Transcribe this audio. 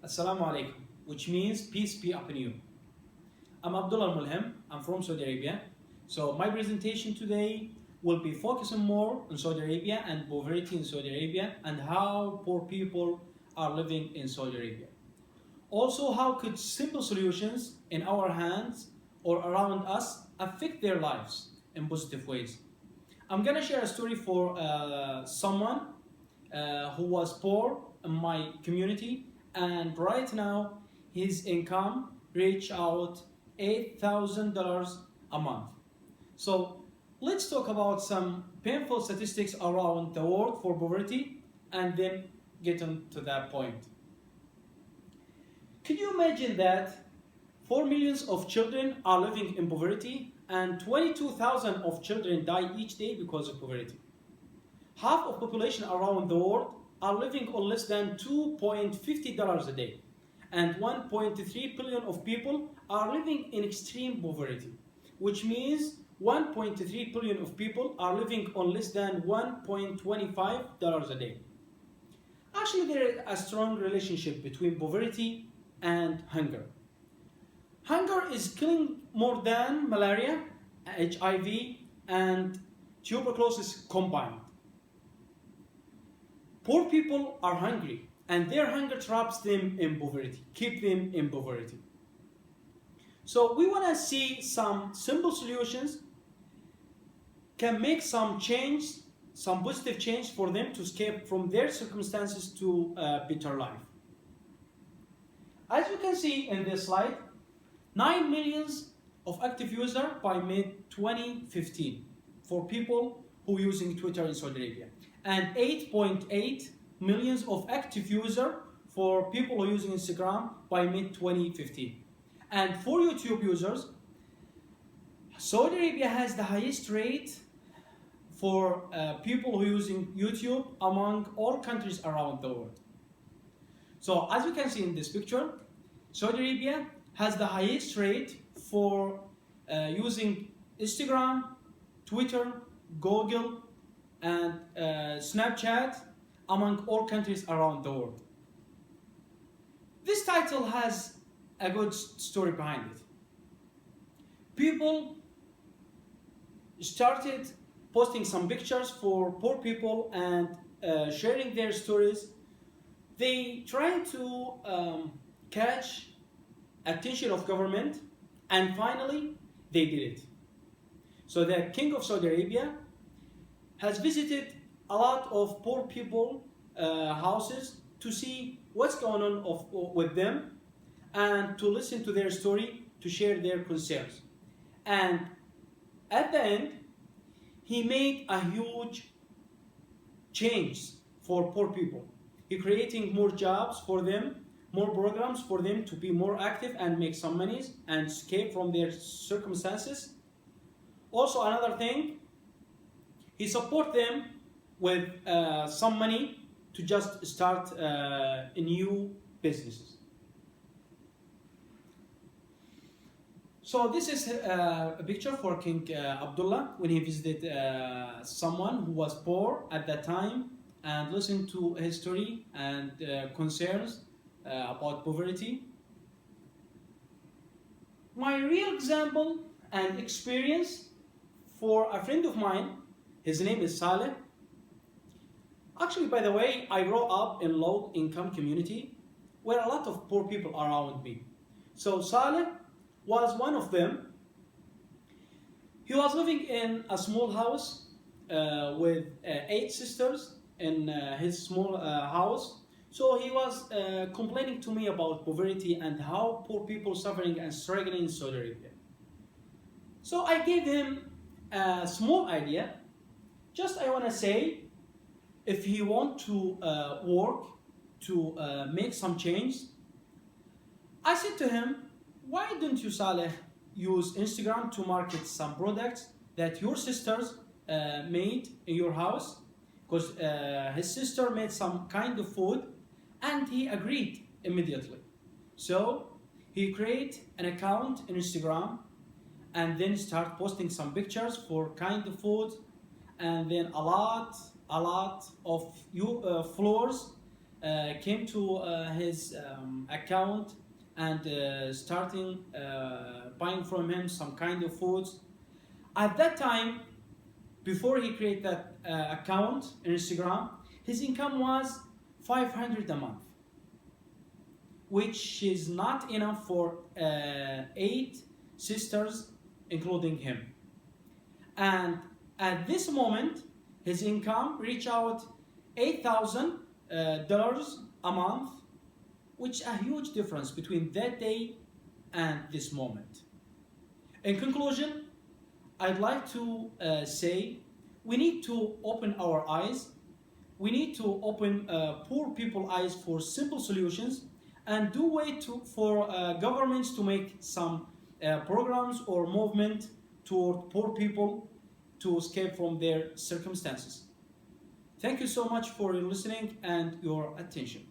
Assalamu alaikum, which means peace be upon you. I'm Abdullah Mulhem, I'm from Saudi Arabia. So my presentation today will be focusing more on Saudi Arabia and poverty in Saudi Arabia and how poor people are living in Saudi Arabia. Also, how could simple solutions in our hands or around us affect their lives in positive ways. I'm gonna share a story for someone who was poor in my community, and right now his income reach out $8,000 a month. So let's talk about some painful statistics around the world for poverty and then get on to that point. Could you imagine that 4 million of children are living in poverty and 22,000 of children die each day because of poverty? Half of population around the world are living on less than $2.50 a day, and 1.3 billion of people are living in extreme poverty, which means 1.3 billion of people are living on less than $1.25 a day. Actually, there is a strong relationship between poverty and hunger. Hunger is killing more than malaria, HIV, and tuberculosis combined. Poor people are hungry, and their hunger traps them in poverty, keep them in poverty. So we want to see some simple solutions can make some change, some positive change for them to escape from their circumstances to a better life. As you can see in this slide, 9 million of active users by mid-2015 for people who are using Twitter in Saudi Arabia, and 8.8 million of active users for people who are using Instagram by mid-2015. And for YouTube users, Saudi Arabia has the highest rate for people who are using YouTube among all countries around the world. So as you can see in this picture, Saudi Arabia has the highest rate for using Instagram, Twitter, Google, and Snapchat among all countries around the world. This title has a good story behind it. People started posting some pictures for poor people and sharing their stories. They tried to catch attention of government, and finally they did it. So the King of Saudi Arabia has visited a lot of poor people houses to see what's going on with them and to listen to their story, to share their concerns. And at the end, he made a huge change for poor people. He creating more jobs for them, more programs for them to be more active and make some money and escape from their circumstances. Also, another thing, he support them with some money to just start new businesses. So this is a picture for King Abdullah when he visited someone who was poor at that time and listened to his story and concerns about poverty. My real example and experience for a friend of mine, his name is Saleh. Actually, by the way, I grew up in low-income community where a lot of poor people are around me. So Saleh was one of them. He was living in a small house with 8 sisters in his small house. So he was complaining to me about poverty and how poor people suffering and struggling in Saudi Arabia. So I gave him a small idea. Just I want to say, if he want to work to make some change, I said to him, why don't you, Saleh, use Instagram to market some products that your sisters made in your house? Because his sister made some kind of food, and he agreed immediately. So he created an account in Instagram and then start posting some pictures for kind of food, and then a lot of followers came to his account and starting buying from him some kind of foods. At that time, before he created that account in Instagram, his income was 500 a month, which is not enough for 8 sisters, including him. And at this moment, his income reached out $8,000 a month, which is a huge difference between that day and this moment. In conclusion, I'd like to say we need to open our eyes. We need to open poor people's eyes for simple solutions, and do wait for governments to make some programs or movement toward poor people to escape from their circumstances. Thank you so much for your listening and your attention.